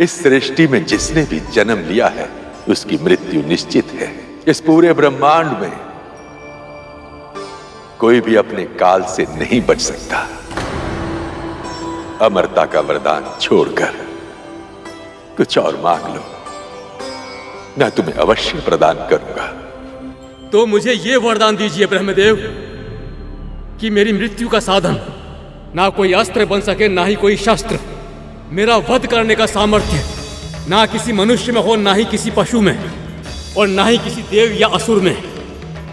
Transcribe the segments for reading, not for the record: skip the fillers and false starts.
इस सृष्टि में जिसने भी जन्म लिया है उसकी मृत्यु निश्चित है। इस पूरे ब्रह्मांड में कोई भी अपने काल से नहीं बच सकता। अमरता का वरदान छोड़कर कुछ और मांग लो, मैं तुम्हें अवश्य प्रदान करूंगा। तो मुझे यह वरदान दीजिए ब्रह्मदेव कि मेरी मृत्यु का साधन ना कोई अस्त्र बन सके, ना ही कोई शस्त्र। मेरा वध करने का सामर्थ्य ना किसी मनुष्य में हो, ना ही किसी पशु में, और ना ही किसी देव या असुर में।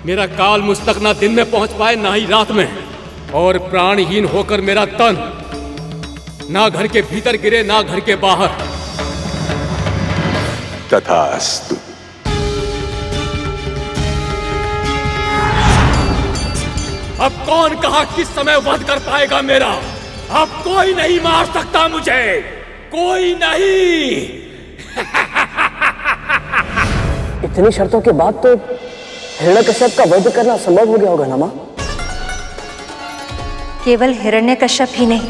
मेरा काल मुझ तक ना दिन में पहुंच पाए, ना ही रात में, और प्राणहीन होकर मेरा तन ना घर के भीतर गिरे, ना घर के बाहर। तथास्तु। अब कौन कहा किस समय वध कर पाएगा मेरा? अब कोई नहीं मार सकता मुझे, कोई नहीं। इतनी शर्तों के बाद तो हिरण्यकश्यप का वध करना संभव हो गया होगा ना मां? केवल हिरण्यकश्यप ही नहीं,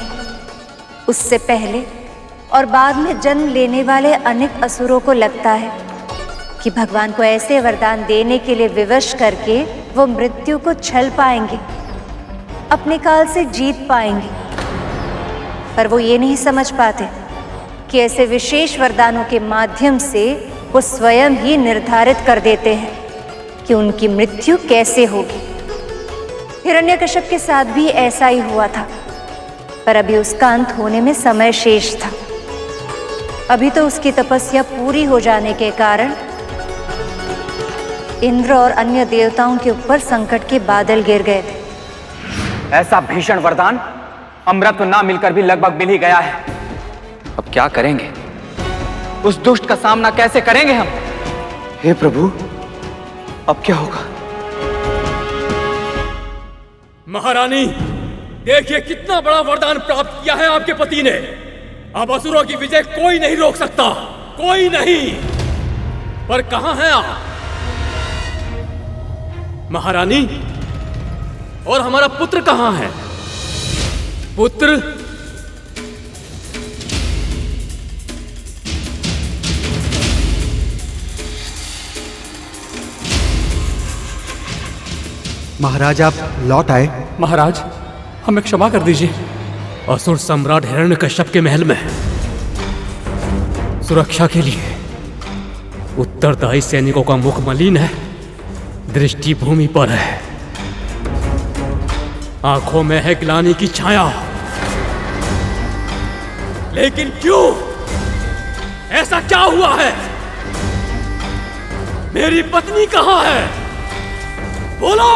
उससे पहले और बाद में जन्म लेने वाले अनेक असुरों को लगता है कि भगवान को ऐसे वरदान देने के लिए विवश करके वो मृत्यु को छल पाएंगे, अपने काल से जीत पाएंगे। पर वो ये नहीं समझ पाते कि ऐसे विशेष वरदानों के माध्यम से वो स्वयं ही निर्धारित कर देते हैं कि उनकी मृत्यु कैसे होगी। हिरण्यकश्यप के साथ भी ऐसा ही हुआ था, पर अभी उसका अंत होने में समय शेष था। अभी तो उसकी तपस्या पूरी हो जाने के कारण इंद्र और अन्य देवताओं के ऊपर संकट के बादल गिर गए थे। ऐसा भीषण वरदान अमृत ना मिलकर भी लगभग मिल ही गया है। अब क्या करेंगे? उस दुष्ट का सामना कैसे करेंगे हम? हे प्रभु, अब क्या होगा? महारानी, देखिए कितना बड़ा वरदान प्राप्त किया है आपके पति ने। अब असुरों की विजय कोई नहीं रोक सकता, कोई नहीं। पर कहां हैं आप महारानी? और हमारा पुत्र कहां है? पुत्र? महाराज, आप लौट आए। महाराज, हमें क्षमा कर दीजिए। असुर सम्राट हिरण्यकश्यप के महल में सुरक्षा के लिए उत्तरदायी सैनिकों का मुख मलिन है, दृष्टि भूमि पर है, आंखों में है ग्लानि की छाया। लेकिन क्यों? ऐसा क्या हुआ है? मेरी पत्नी कहां है? बोलो।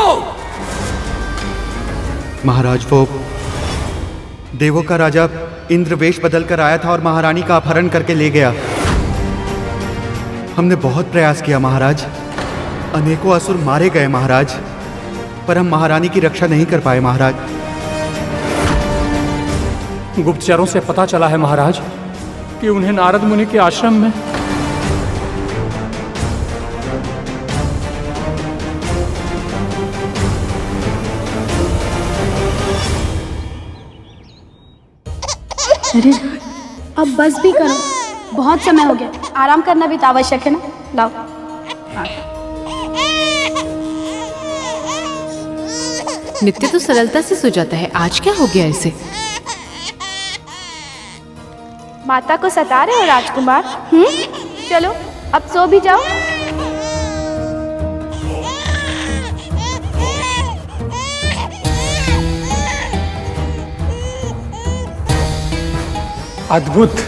महाराज, वो देवों का राजा इंद्र वेश बदल कर आया था और महारानी का अपहरण करके ले गया। हमने बहुत प्रयास किया महाराज, अनेकों असुर मारे गए महाराज, पर हम महारानी की रक्षा नहीं कर पाए महाराज। गुप्तचरों से पता चला है महाराज कि उन्हें नारद मुनि के आश्रम में अरे अब बस भी करो, बहुत समय हो गया, आराम करना भी तो आवश्यक है ना। लाओ। नित्य तो सरलता से सो जाता है, आज क्या हो गया इसे? माता को सता रहे हो राजकुमार? चलो अब सो भी जाओ। अद्भुत,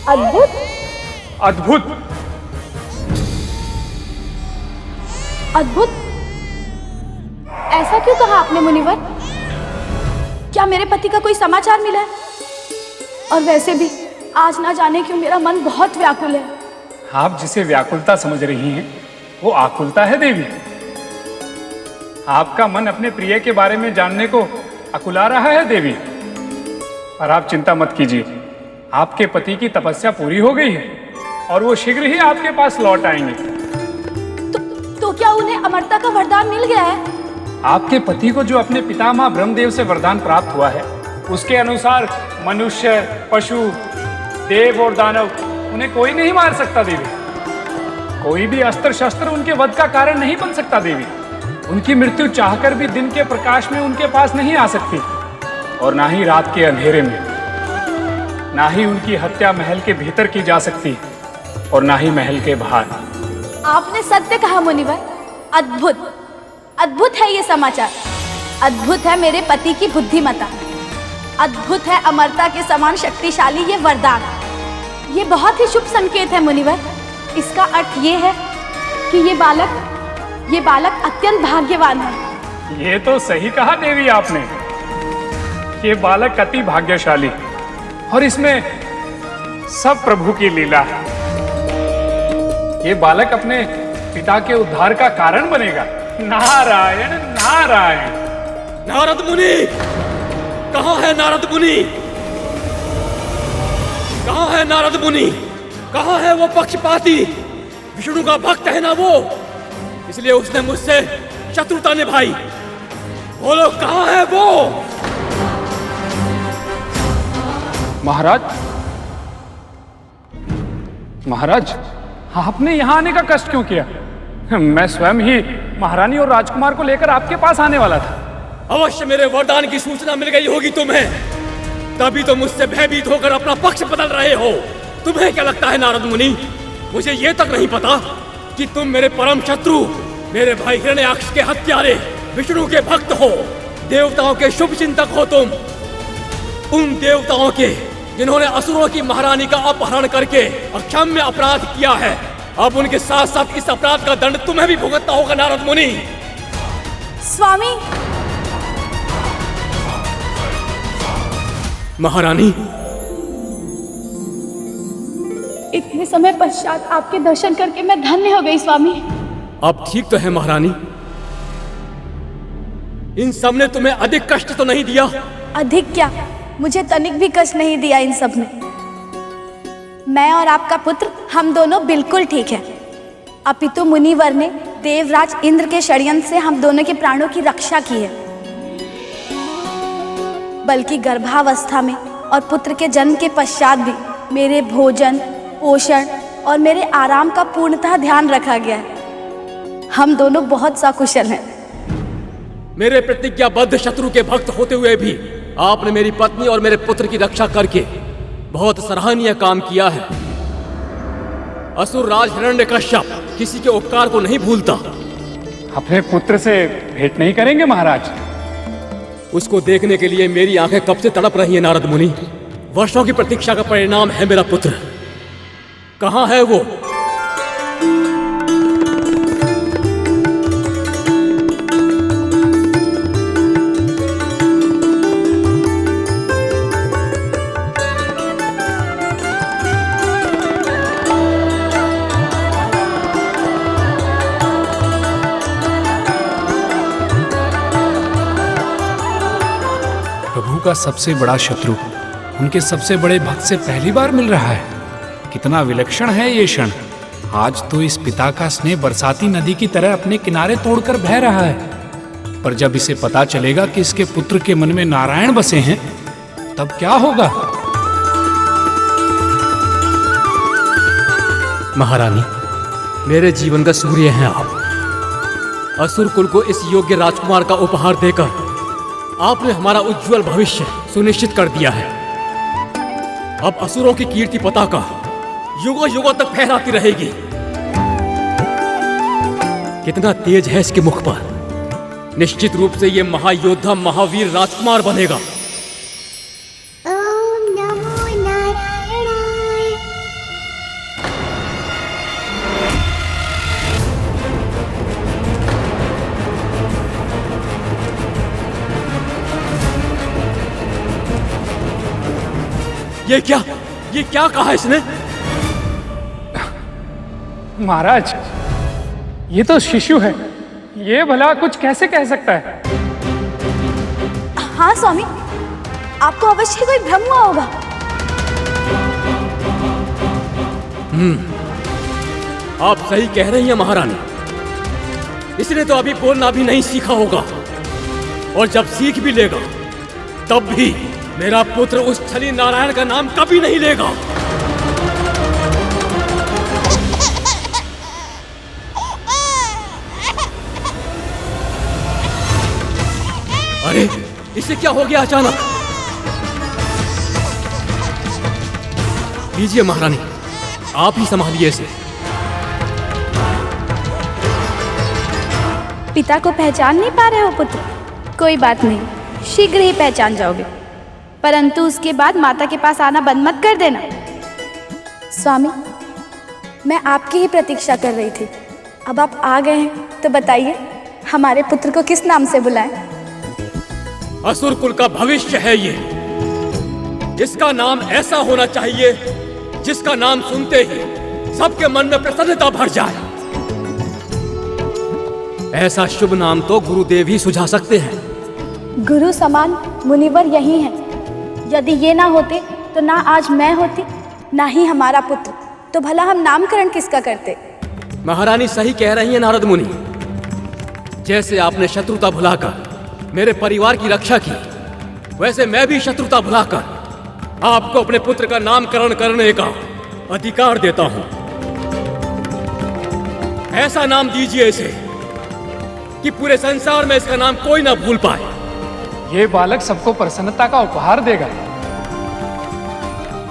अद्भुत, अद्भुत, अद्भुत। ऐसा क्यों कहा आपने मुनिवर? क्या मेरे पति का कोई समाचार मिला है? और वैसे भी आज ना जाने क्यों मेरा मन बहुत व्याकुल है। आप जिसे व्याकुलता समझ रही हैं, वो आकुलता है देवी। आपका मन अपने प्रिय के बारे में जानने को अकुला रहा है देवी। पर आप चिंता मत कीजिए, आपके पति की तपस्या पूरी हो गई है और वो शीघ्र ही आपके पास लौट आएंगे। तो क्या उन्हें अमरता का वरदान मिल गया है? आपके पति को जो अपने पितामह ब्रह्मदेव से वरदान प्राप्त हुआ है, उसके अनुसार मनुष्य, पशु देव और दानव उन्हें कोई नहीं मार सकता देवी। कोई भी अस्त्र शस्त्र उनके वध का कारण नहीं बन सकता देवी। उनकी मृत्यु चाहकर भी दिन के प्रकाश में उनके पास नहीं आ सकती, और ना ही रात के अंधेरे में। ना ही उनकी हत्या महल के भीतर की जा सकती, और ना ही महल के बाहर। आपने सत्य कहा मुनिवर। अद्भुत, अद्भुत है ये समाचार। अद्भुत है मेरे पति की बुद्धिमत्ता। अद्भुत है अमरता के समान शक्तिशाली ये वरदान। ये बहुत ही शुभ संकेत है मुनिवर। इसका अर्थ ये है कि ये बालक अत्यंत भाग्यवान है। ये तो सही कहा देवी आपने। ये बालक अति भाग्यशाली, और इसमें सब प्रभु की लीला है। ये बालक अपने पिता के उद्धार का कारण बनेगा। नारायण नारायण। नारद मुनि, कहाँ है नारद मुनि? कहाँ है नारद मुनि? कहाँ है वो पक्षपाती? विष्णु का भक्त है ना वो, इसलिए उसने मुझसे शत्रुता निभाई। बोलो कहाँ है वो? महाराज, महाराज, आपने यहाँ आने का कष्ट क्यों किया? मैं स्वयं ही महारानी और राजकुमार को लेकर आपके पास आने वाला था। अवश्य मेरे वरदान की सूचना मिल गई होगी तुम्हें, तभी तो मुझसे भयभीत होकर अपना पक्ष बदल रहे हो। तुम्हें क्या लगता है नारद मुनि, मुझे ये तक नहीं पता कि तुम मेरे परम शत्रु, मेरे भाई हिरण्याक्ष के हत्यारे, विष्णु के भक्त हो, देवताओं के शुभ चिंतक हो तुम। उन देवताओं के जिन्होंने असुरों की महारानी का अपहरण करके अक्षम्य अपराध किया है। अब उनके साथ साथ इस अपराध का दंड तुम्हें भी भुगतना होगा नारद मुनि। स्वामी। महारानी, इतने समय पश्चात आपके दर्शन करके मैं धन्य हो गई स्वामी। अब ठीक तो है महारानी? इन सब ने तुम्हें अधिक कष्ट तो नहीं दिया? अधिक क्या, मुझे तनिक भी कष्ट नहीं दिया इन सब ने। मैं और आपका पुत्र, हम दोनों बिल्कुल ठीक हैं। अपितु मुनिवर ने देवराज इंद्र के षड्यंत्र से हम दोनों के प्राणों की रक्षा की है। बल्कि गर्भावस्था में और पुत्र के जन्म के पश्चात भी मेरे भोजन, पोषण और मेरे आराम का पूर्णतः ध्यान रखा गया है। हम दोनों बहुत सकुशल हैं। मेरे प्रतिज्ञाबद्ध शत्रु के भक्त होते हुए भी आपने मेरी पत्नी और मेरे पुत्र की रक्षा करके बहुत सराहनीय काम किया है। असुर राज हिरण्यकश्यप किसी के उपकार को नहीं भूलता। अपने पुत्र से भेंट नहीं करेंगे महाराज? उसको देखने के लिए मेरी आंखें कब से तड़प रही हैं नारद मुनि। वर्षों की प्रतीक्षा का परिणाम है मेरा पुत्र। कहाँ है वो? प्रभु का सबसे बड़ा शत्रु उनके सबसे बड़े भक्त से पहली बार मिल रहा है। कितना विलक्षण है ये क्षण। आज तो इस पिता का स्नेह बरसाती नदी की तरह अपने किनारे तोड़कर बह रहा है, पर जब इसे पता चलेगा कि इसके पुत्र के मन में नारायण बसे हैं, तब क्या होगा? महारानी, मेरे जीवन का सूर्य हैं आप। असुर कुल को इस योग्य राजकुमार का उपहार देकर आपने हमारा उज्जवल भविष्य सुनिश्चित कर दिया है। अब असुरों की कीर्ति पताका युगों युगों तक फहराती रहेगी। कितना तेज है इसके मुख पर। निश्चित रूप से ये महायोद्धा महावीर राजकुमार बनेगा। ओम नमो नारायणाय। ये क्या कहा इसने? महाराज, ये तो शिशु है। ये भला कुछ कैसे कह सकता है? हाँ स्वामी, आपको अवश्य कोई भ्रम हुआ होगा। आप सही कह रही हैं महारानी। इसने तो अभी बोलना भी नहीं सीखा होगा, और जब सीख भी लेगा तब भी मेरा पुत्र उस छली नारायण का नाम कभी नहीं लेगा। इसे क्या हो गया अचानक? लीजिए महारानी, आप ही संभालिए इसे। पिता को पहचान नहीं पा रहे हो पुत्र? कोई बात नहीं, शीघ्र ही पहचान जाओगे, परंतु उसके बाद माता के पास आना बंद मत कर देना। स्वामी, मैं आपकी ही प्रतीक्षा कर रही थी। अब आप आ गए हैं तो बताइए, हमारे पुत्र को किस नाम से बुलाएं? असुर कुल का भविष्य है ये। इसका नाम ऐसा होना चाहिए जिसका नाम सुनते ही सबके मन में प्रसन्नता भर जाए। ऐसा शुभ नाम तो गुरुदेव ही सुझा सकते हैं। गुरु समान मुनिवर यही हैं। यदि ये ना होते तो ना आज मैं होती, ना ही हमारा पुत्र, तो भला हम नामकरण किसका करते? महारानी सही कह रही है नारद मुनि। जैसे आपने शत्रुता भुलाकर मेरे परिवार की रक्षा की, वैसे मैं भी शत्रुता भुलाकर आपको अपने पुत्र का नामकरण करने का अधिकार देता हूं। ऐसा नाम दीजिए इसे कि पूरे संसार में इसका नाम कोई ना भूल पाए। ये बालक सबको प्रसन्नता का उपहार देगा,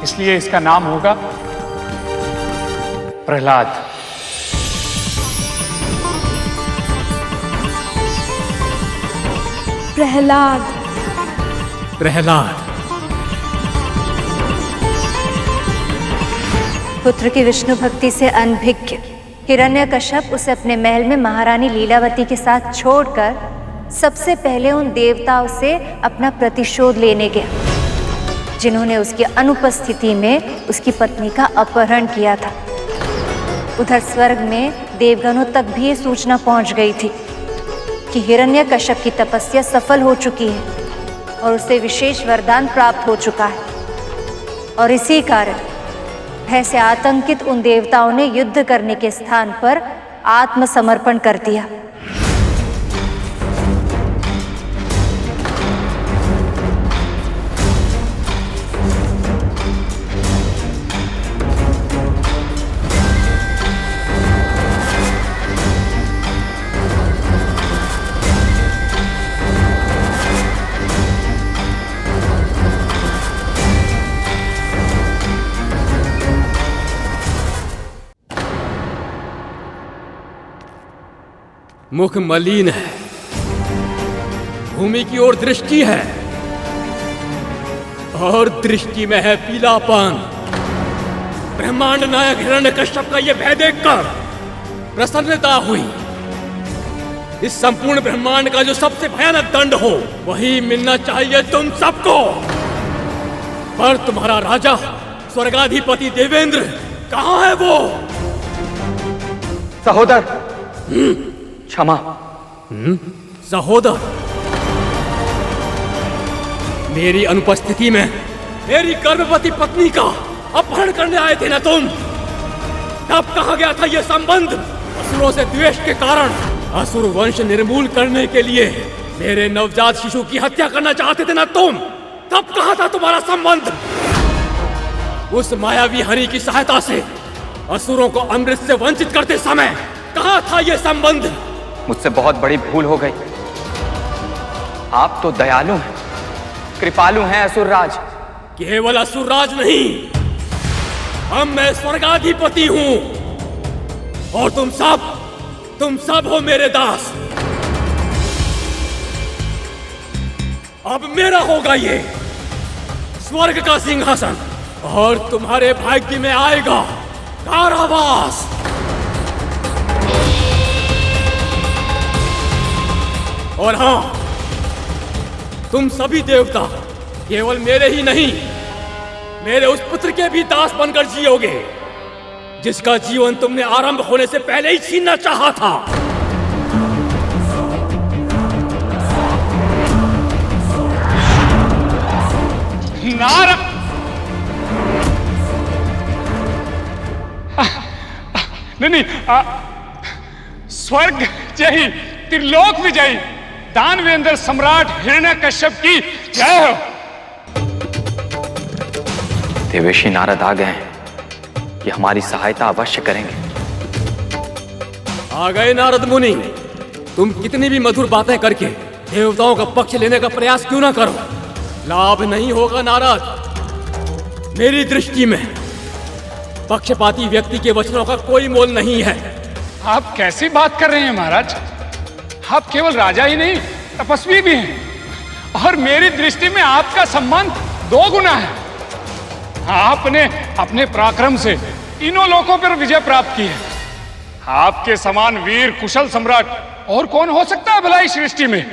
इसलिए इसका नाम होगा प्रहलाद। प्रहलाद। प्रहलाद। पुत्र की विष्णु भक्ति से अनभिज्ञ हिरण्यकश्यप उसे अपने महल में महारानी लीलावती के साथ छोड़कर सबसे पहले उन देवताओं से अपना प्रतिशोध लेने गया जिन्होंने उसकी अनुपस्थिति में उसकी पत्नी का अपहरण किया था। उधर स्वर्ग में देवगणों तक भी ये सूचना पहुंच गई थी कि हिरण्यकश्यप की तपस्या सफल हो चुकी है और उसे विशेष वरदान प्राप्त हो चुका है। और इसी कारण भय से आतंकित उन देवताओं ने युद्ध करने के स्थान पर आत्मसमर्पण कर दिया। मुख मलिन है, भूमि की ओर दृष्टि है और दृष्टि में है पीलापन। ब्रह्मांड नायक हिरण्यकश्यप का यह भय देखकर प्रसन्नता हुई। इस संपूर्ण ब्रह्मांड का जो सबसे भयानक दंड हो वही मिलना चाहिए तुम सबको। पर तुम्हारा राजा स्वर्गाधिपति देवेंद्र कहाँ है वो? सहोदर, क्षमा। सहोदर, मेरी अनुपस्थिति में मेरी गर्भवती पत्नी का अपहरण करने आए थे ना तुम? तब कहा गया था यह संबंध? असुरों से द्वेष के कारण असुर वंश निर्मूल करने के लिए मेरे नवजात शिशु की हत्या करना चाहते थे ना तुम? तब कहा था तुम्हारा संबंध? उस मायावी हरि की सहायता से असुरों को अमृत से वंचित करते समय कहा था यह संबंध? मुझसे बहुत बड़ी भूल हो गई। आप तो दयालु हैं, कृपालु हैं असुरराज। केवल असुरराज नहीं, अब मैं स्वर्गाधिपति हूं और तुम सब हो मेरे दास। अब मेरा होगा ये स्वर्ग का सिंहासन और तुम्हारे भाग्य में आएगा कारावास। और हाँ, तुम सभी देवता केवल मेरे ही नहीं, मेरे उस पुत्र के भी दास बनकर जियोगे जिसका जीवन तुमने आरंभ होने से पहले ही छीनना चाहा था। नहीं, स्वर्ग जय, त्रिलोक विजयी दानवेंद्र सम्राट हिरण्यकश्यप की जय हो। देवेशी नारद आ गए हैं, ये हमारी सहायता अवश्य करेंगे। आ गए नारद मुनि। तुम कितनी भी मधुर बातें करके देवताओं का पक्ष लेने का प्रयास क्यों ना करो? लाभ नहीं होगा नारद। मेरी दृष्टि में पक्षपाती व्यक्ति के वचनों का कोई मोल नहीं है। आप कैसी बात कर रहे हैं महाराज? आप केवल राजा ही नहीं, तपस्वी भी हैं, और मेरी दृष्टि में आपका सम्मान 2 गुना है। आपने अपने पराक्रम से तीनों लोकों पर विजय प्राप्त की है। आपके समान वीर कुशल सम्राट और कौन हो सकता है भला इस सृष्टि में?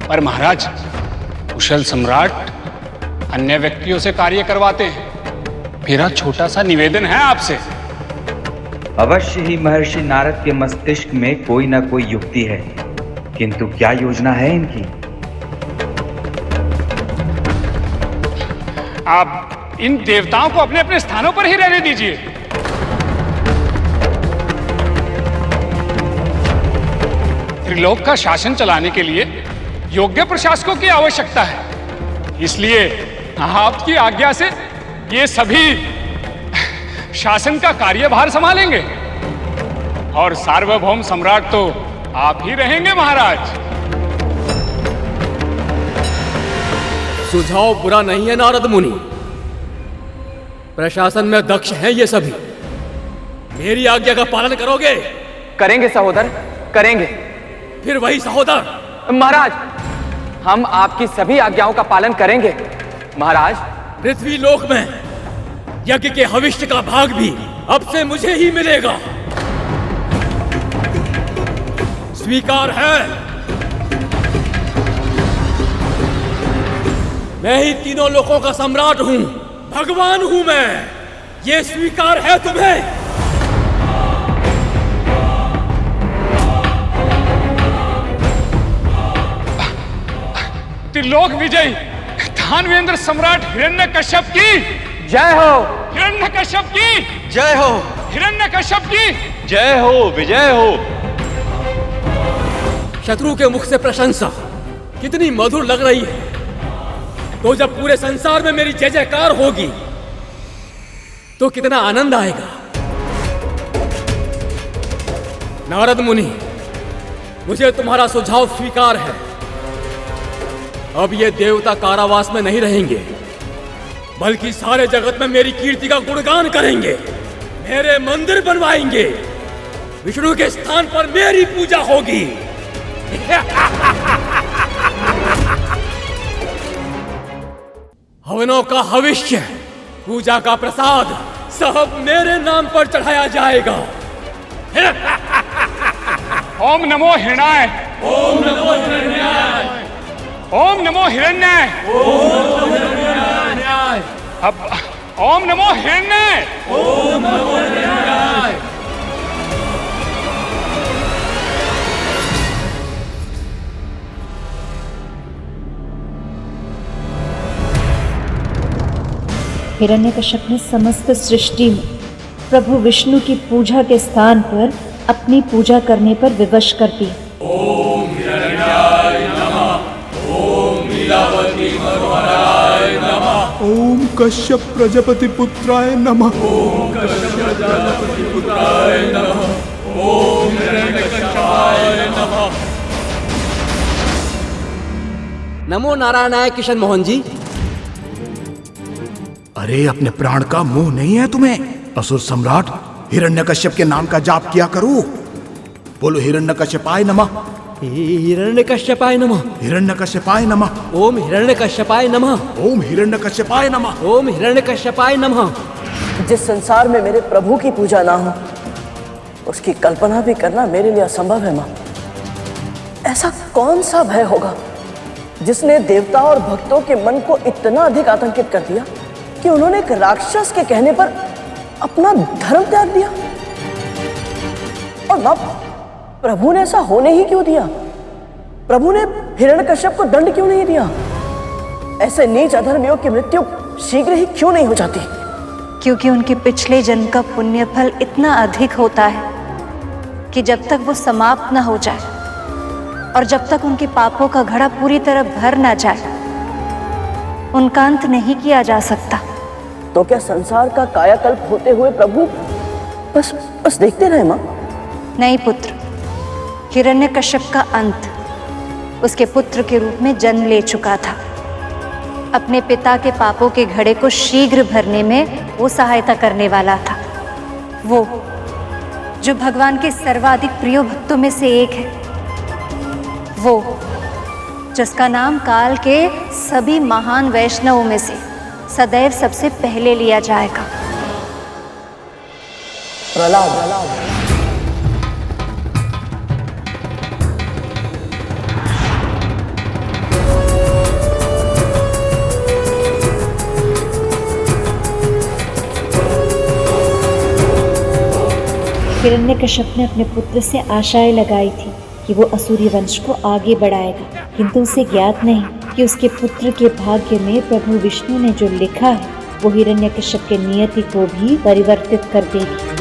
पर महाराज, कुशल सम्राट अन्य व्यक्तियों से कार्य करवाते हैं। मेरा छोटा सा निवेदन है आपसे। अवश्य ही महर्षि नारद के मस्तिष्क में कोई ना कोई युक्ति है, किंतु क्या योजना है इनकी? आप इन देवताओं को अपने अपने स्थानों पर ही रहने दीजिए। त्रिलोक का शासन चलाने के लिए योग्य प्रशासकों की आवश्यकता है। इसलिए आपकी आज्ञा से ये सभी शासन का कार्यभार संभालेंगे, और सार्वभौम सम्राट तो आप ही रहेंगे महाराज। सुझाव बुरा नहीं है नारद मुनि। प्रशासन में दक्ष हैं ये सभी। मेरी आज्ञा का पालन करोगे? करेंगे सहोदर, करेंगे। फिर वही सहोदर। महाराज, हम आपकी सभी आज्ञाओं का पालन करेंगे। महाराज, पृथ्वी लोक में यज्ञ के हविष्य का भाग भी अब से मुझे ही मिलेगा। स्वीकार है? मैं ही तीनों लोकों का सम्राट हूं, भगवान हूं मैं। ये स्वीकार है तुम्हें? त्रिलोक विजयी दानवेंद्र सम्राट हिरण्यकश्यप की जय हो। हिरण्यकश्यप की जय हो। हिरण्यकश्यप की जय हो। विजय हो। शत्रु के मुख से प्रशंसा कितनी मधुर लग रही है। तो जब पूरे संसार में मेरी जय जयकार होगी तो कितना आनंद आएगा। नारद मुनि, मुझे तुम्हारा सुझाव स्वीकार है। अब ये देवता कारावास में नहीं रहेंगे, बल्कि सारे जगत में मेरी कीर्ति का गुणगान करेंगे, मेरे मंदिर बनवाएंगे, विष्णु के स्थान पर मेरी पूजा होगी। हवनों का हविष्य, पूजा का प्रसाद सब मेरे नाम पर चढ़ाया जाएगा। ओम नमो हिरण्याय। ओम नमो हिरण्याय। ओम नमो हिरण्याय। अब ओम नमो हिरण्याय। ओम नमो हिरण्याय। हिरण्यकश्यप ने समस्त सृष्टि में प्रभु विष्णु की पूजा के स्थान पर अपनी पूजा करने पर विवश कर दिया। ओम हिरण्याय नमः। ओम लीलावती मनोहराय नमः। ओम कश्यप प्रजापति पुत्राय नमः। ओम कश्यप प्रजापति पुत्राय नमः। ओम हिरण्यकश्यपाय नमः। नमो नारायणाय किशन मोहन जी। अरे अपने प्राण का मोह नहीं है तुम्हें? असुर सम्राट हिरण्यकश्यप के नाम का जाप किया करो। बोलो हिरण्यकश्यपाय नमः। हिरण्यकश्यपाय नमः। हिरण्यकश्यपाय नमः। ओम हिरण्यकश्यपाय नमः। ओम हिरण्यकश्यपाय नमः। ओम हिरण्यकश्यपाय नमः। जिस संसार में मेरे प्रभु की पूजा ना हो, उसकी कल्पना भी करना मेरे लिए असंभव है मां। ऐसा कौन सा भय होगा जिसने देवता और भक्तों के मन को इतना अधिक आतंकित कर दिया कि उन्होंने एक राक्षस के कहने पर अपना धर्म त्याग दिया? और मां, प्रभु ने ऐसा होने ही क्यों दिया? प्रभु ने हिरण्यकश्यप को दंड क्यों नहीं दिया? ऐसे नीच अधर्मियों की मृत्यु शीघ्र ही क्यों नहीं हो जाती? क्योंकि उनके पिछले जन्म का पुण्य फल इतना अधिक होता है कि जब तक वो समाप्त न हो जाए और जब तक उनके पापों का घड़ा पूरी तरह भर न जाए, उनका अंत नहीं किया जा सकता। तो क्या संसार का कायाकल्प होते हुए प्रभु बस देखते रहे मां? नहीं पुत्र, हिरण्यकश्यप का अंत उसके पुत्र के रूप में जन्म ले चुका था। अपने पिता के पापों के घड़े को शीघ्र भरने में वो सहायता करने वाला था। वो जो भगवान के सर्वाधिक प्रिय भक्तों में से एक है, वो जिसका नाम काल के सभी महान वैष्णवों में से सदैव सबसे पहले लिया जाएगा। प्रहलाद। हिरण्यकश्यप ने अपने पुत्र से आशाएं लगाई थी कि वो असुरी वंश को आगे बढ़ाएगा, किंतु उसे ज्ञात नहीं कि उसके पुत्र के भाग्य में प्रभु विष्णु ने जो लिखा है वो हिरण्यकश्यप के नियति को भी परिवर्तित कर देगी।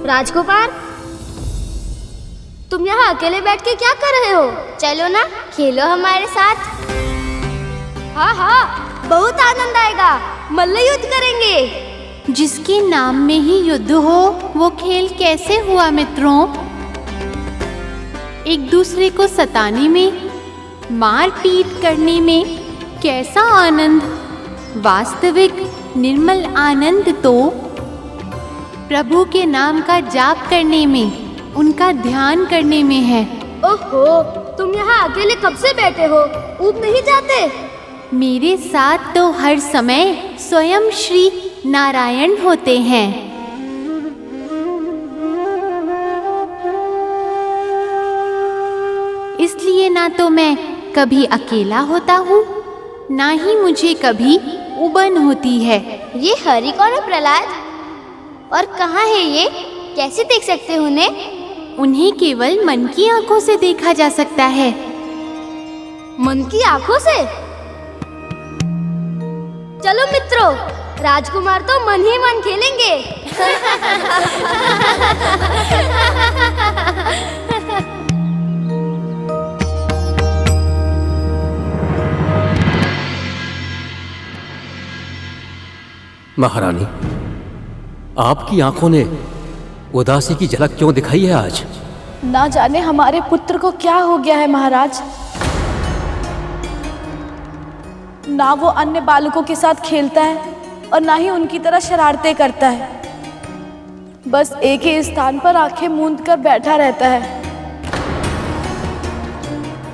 राजकुमार, तुम यहाँ अकेले बैठ के क्या कर रहे हो? चलो ना, खेलो हमारे साथ। हाँ हाँ, बहुत आनंद आएगा। मल्ल युद्ध करेंगे। जिसके नाम में ही युद्ध हो वो खेल कैसे हुआ मित्रों? एक दूसरे को सताने में, मार पीट करने में कैसा आनंद? वास्तविक निर्मल आनंद तो प्रभु के नाम का जाप करने में, उनका ध्यान करने में है। ओहो, तुम यहाँ अकेले कब से बैठे हो? ऊब नहीं जाते? मेरे साथ तो हर समय स्वयं श्री नारायण होते हैं। इसलिए ना तो मैं कभी अकेला होता हूँ, ना ही मुझे कभी उबन होती है। ये हरि कौन है प्रहलाद? और कहाँ है ये? कैसे देख सकते हैं उन्हें? उन्हें केवल मन की आंखों से देखा जा सकता है। मन की आंखों से? चलो मित्रों, राजकुमार तो मन ही मन खेलेंगे। महारानी, आपकी आंखों ने उदासी की झलक क्यों दिखाई है आज? ना जाने हमारे पुत्र को क्या हो गया है महाराज। ना वो अन्य बालकों के साथ खेलता है और ना ही उनकी तरह शरारतें करता है। बस एक ही स्थान पर आंखें मूंद कर बैठा रहता है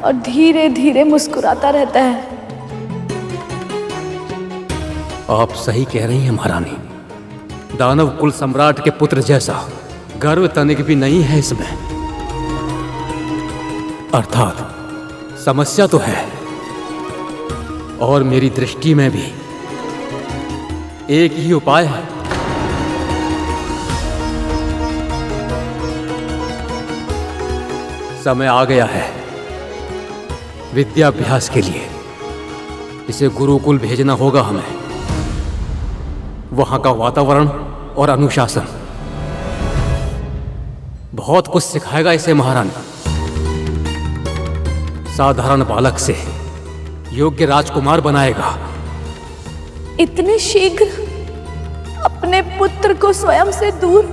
और धीरे धीरे मुस्कुराता रहता है। आप सही कह रही हैं महारानी। दानव कुल सम्राट के पुत्र जैसा गर्व तनिक भी नहीं है इसमें। अर्थात समस्या तो है, और मेरी दृष्टि में भी एक ही उपाय है। समय आ गया है विद्याभ्यास के लिए। इसे गुरुकुल भेजना होगा हमें। वहां का वातावरण और अनुशासन बहुत कुछ सिखाएगा इसे महारानी। साधारण बालक से योग्य राजकुमार बनाएगा। इतने शीघ्र अपने पुत्र को स्वयं से दूर?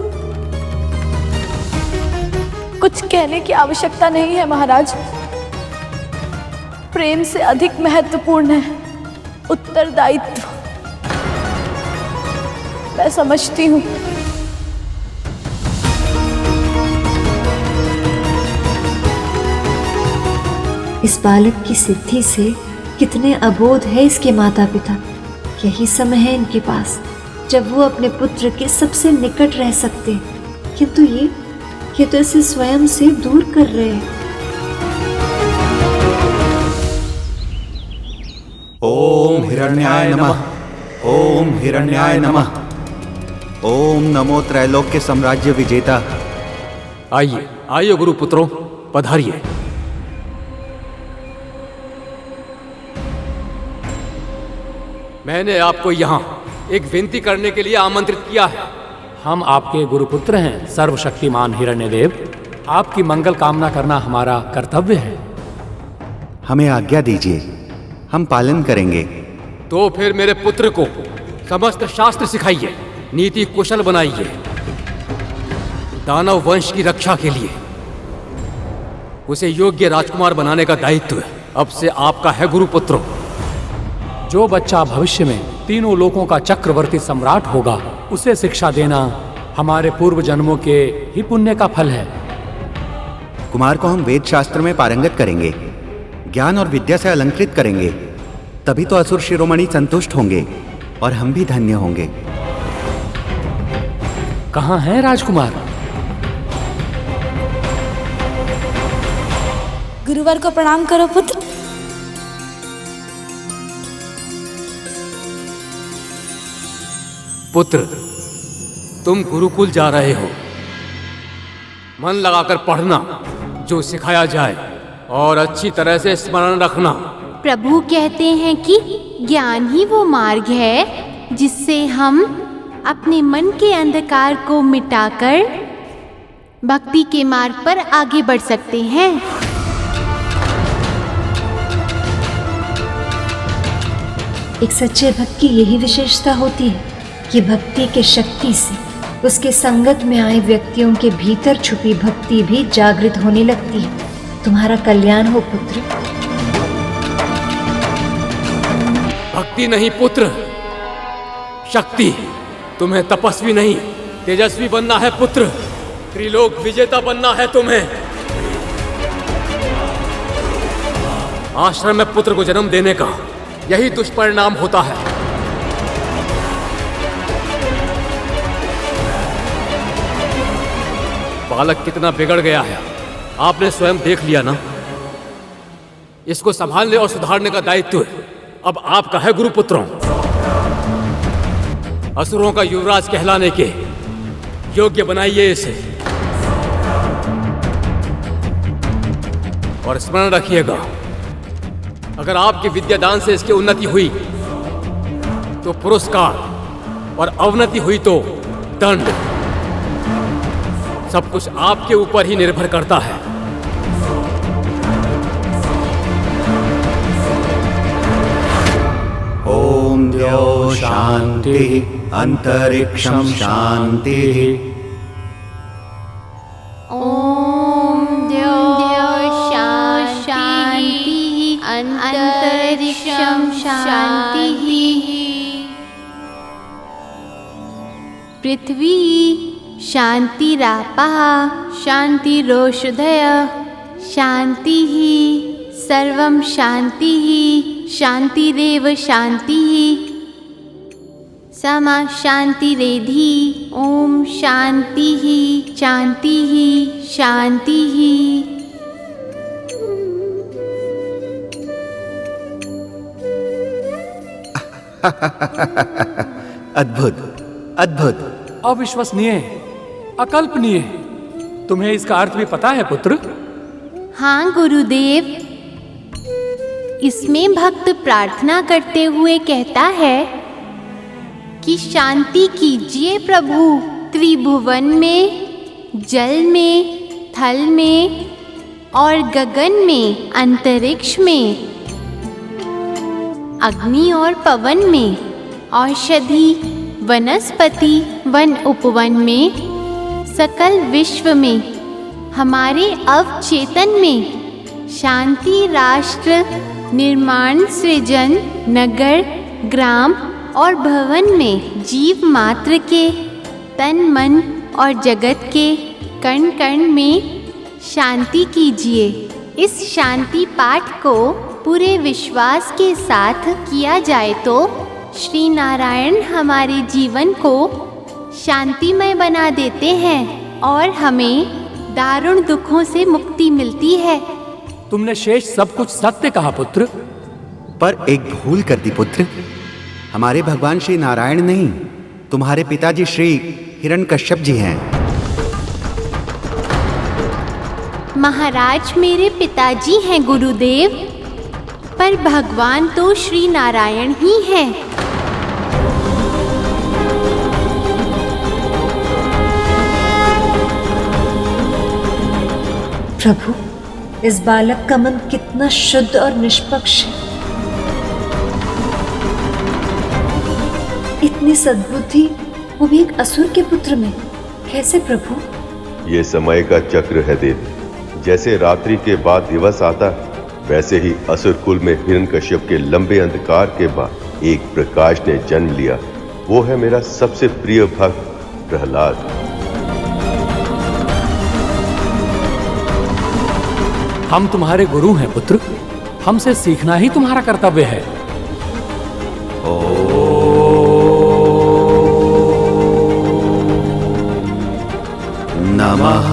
कुछ कहने की आवश्यकता नहीं है महाराज। प्रेम से अधिक महत्वपूर्ण है उत्तरदायित्व। मैं समझती हूँ। इस बालक की सिद्धि से कितने अबोध है इसके माता पिता यही समय है इनके पास जब वो अपने पुत्र के सबसे निकट रह सकते, किंतु ये तो इसे स्वयं से दूर कर रहे हैं। ओम हिरण्याय नमः, ओम हिरण्याय नमः, ओम नमो त्रैलोक्य साम्राज्य विजेता। आइए आइए गुरुपुत्रों, पधारिए। मैंने आपको यहाँ एक विनती करने के लिए आमंत्रित किया है। हम आपके गुरुपुत्र हैं सर्वशक्तिमान हिरण्यदेव। आपकी मंगल कामना करना हमारा कर्तव्य है। हमें आज्ञा दीजिए, हम पालन करेंगे। तो फिर मेरे पुत्र को समस्त शास्त्र सिखाइए, नीति कुशल बनाइए। दानव वंश की रक्षा के लिए उसे योग्य राजकुमार बनाने का दायित्व अब से आपका है गुरुपुत्रों। जो बच्चा भविष्य में तीनों लोकों का चक्रवर्ती सम्राट होगा, उसे शिक्षा देना हमारे पूर्व जन्मों के ही पुण्य का फल है। कुमार को हम वेद शास्त्र में पारंगत करेंगे, ज्ञान और विद्या से अलंकृत करेंगे, तभी तो असुर शिरोमणि संतुष्ट होंगे और हम भी धन्य होंगे। कहाँ है राजकुमार? गुरुवर को प्रणाम करो पुत्र। पुत्र, तुम गुरुकुल जा रहे हो। मन लगाकर पढ़ना, जो सिखाया जाए, और अच्छी तरह से स्मरण रखना। प्रभु कहते हैं कि ज्ञान ही वो मार्ग है जिससे हम अपने मन के अंधकार को मिटाकर भक्ति के मार्ग पर आगे बढ़ सकते हैं। एक सच्चे भक्त की यही विशेषता होती है कि भक्ति के शक्ति से उसके संगत में आए व्यक्तियों के भीतर छुपी भक्ति भी जागृत होने लगती है। तुम्हारा कल्याण हो पुत्र। भक्ति नहीं पुत्र, शक्ति। तुम्हें तपस्वी नहीं, तेजस्वी बनना है पुत्र। त्रिलोक विजेता बनना है तुम्हें। आश्रम में पुत्र को जन्म देने का यही दुष्परिणाम होता है। बालक कितना बिगड़ गया है, आपने स्वयं देख लिया ना। इसको संभालने और सुधारने का दायित्व अब आपका है गुरुपुत्रों। असुरों का युवराज कहलाने के योग्य बनाइए इसे। और स्मरण रखिएगा, अगर आपके विद्यादान से इसकी उन्नति हुई तो पुरस्कार, और अवनति हुई तो दंड। सब कुछ आपके ऊपर ही निर्भर करता है। ओम द्यौ शांति अंतरिक्षं शांति। ओम द्यौ शांति अंतरिक्षं शांति। पृथ्वी शांतिरापः शांतिरोषधयः शांतिः सर्वं शांतिः शांतिरेव शांतिः समा शांतिरेधि। ओम शांतिः शांतिः शांतिः। अद्भुत अद्भुत, अविश्वसनीय, अकल्पनीय। तुम्हें इसका अर्थ भी पता है पुत्र? हाँ गुरुदेव, इसमें भक्त प्रार्थना करते हुए कहता है कि शांति कीजिए प्रभु त्रिभुवन में, जल में, थल में और गगन में, अंतरिक्ष में, अग्नि और पवन में, औषधि वनस्पति वन उपवन में, सकल विश्व में, हमारे अवचेतन में, शांति राष्ट्र निर्माण सृजन नगर ग्राम और भवन में, जीव मात्र के तन मन और जगत के कण कण में शांति कीजिए। इस शांति पाठ को पूरे विश्वास के साथ किया जाए तो श्री नारायण हमारे जीवन को शांतिमय बना देते हैं और हमें दारुण दुखों से मुक्ति मिलती है। तुमने शेष सब कुछ सत्य कहा पुत्र, पर एक भूल कर दी पुत्र। हमारे भगवान श्री नारायण नहीं, तुम्हारे पिताजी श्री हिरण्यकश्यप जी हैं। महाराज मेरे पिताजी हैं गुरुदेव, पर भगवान तो श्री नारायण ही हैं। प्रभु, इस बालक का मन कितना शुद्ध और निष्पक्ष है। इतनी सद्बुद्धि, वो भी एक असुर के पुत्र में, कैसे प्रभु? ये समय का चक्र है देव। जैसे रात्रि के बाद दिवस आता, वैसे ही असुर कुल में हिरण्यकश्यप के लंबे अंधकार के बाद एक प्रकाश ने जन्म लिया। वो है मेरा सबसे प्रिय भक्त प्रहलाद। हम तुम्हारे गुरु हैं पुत्र, हमसे सीखना ही तुम्हारा कर्तव्य है। नमः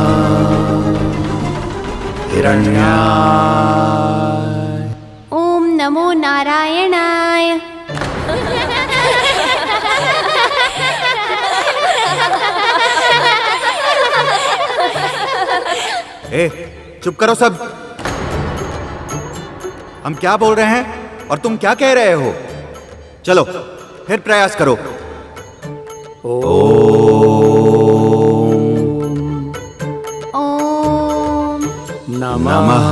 हिरण्याय। ओम नमो नारायणाय। चुप करो सब। हम क्या बोल रहे हैं और तुम क्या कह रहे हो? चलो फिर प्रयास करो। ओम नमः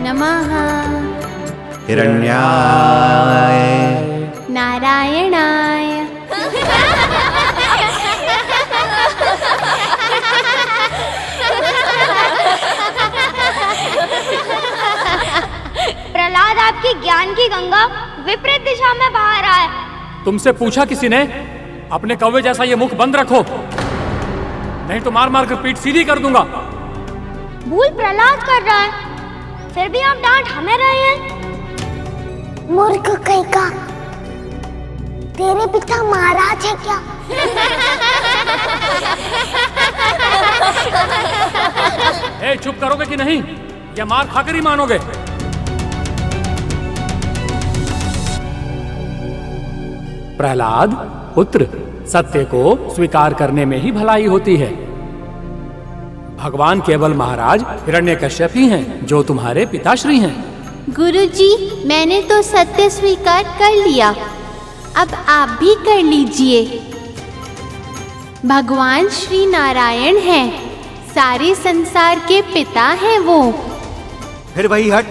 नमः हिरण्याय नारायणाय। प्रहलाद, आपकी ज्ञान की गंगा विपरीत दिशा में बहा रहा है। तुमसे पूछा किसी ने? अपने कौवे जैसा ये मुख बंद रखो, नहीं तो मार मार कर पीठ सीधी कर दूंगा। भूल प्रहलाद कर रहा है, फिर भी आप डांट हमें रहे हैं। मूर्ख कहीं का, तेरे पिता महाराज है क्या? चुप करोगे कि नहीं, या मार खाकर ही मानोगे? प्रहलाद पुत्र, सत्य को स्वीकार करने में ही भलाई होती है। भगवान केवल महाराज हिरण्यकश्यप ही हैं, जो तुम्हारे पिताश्री हैं। गुरुजी, मैंने तो सत्य स्वीकार कर लिया, अब आप भी कर लीजिए। भगवान श्री नारायण हैं, सारे संसार के पिता हैं वो। फिर वही हट,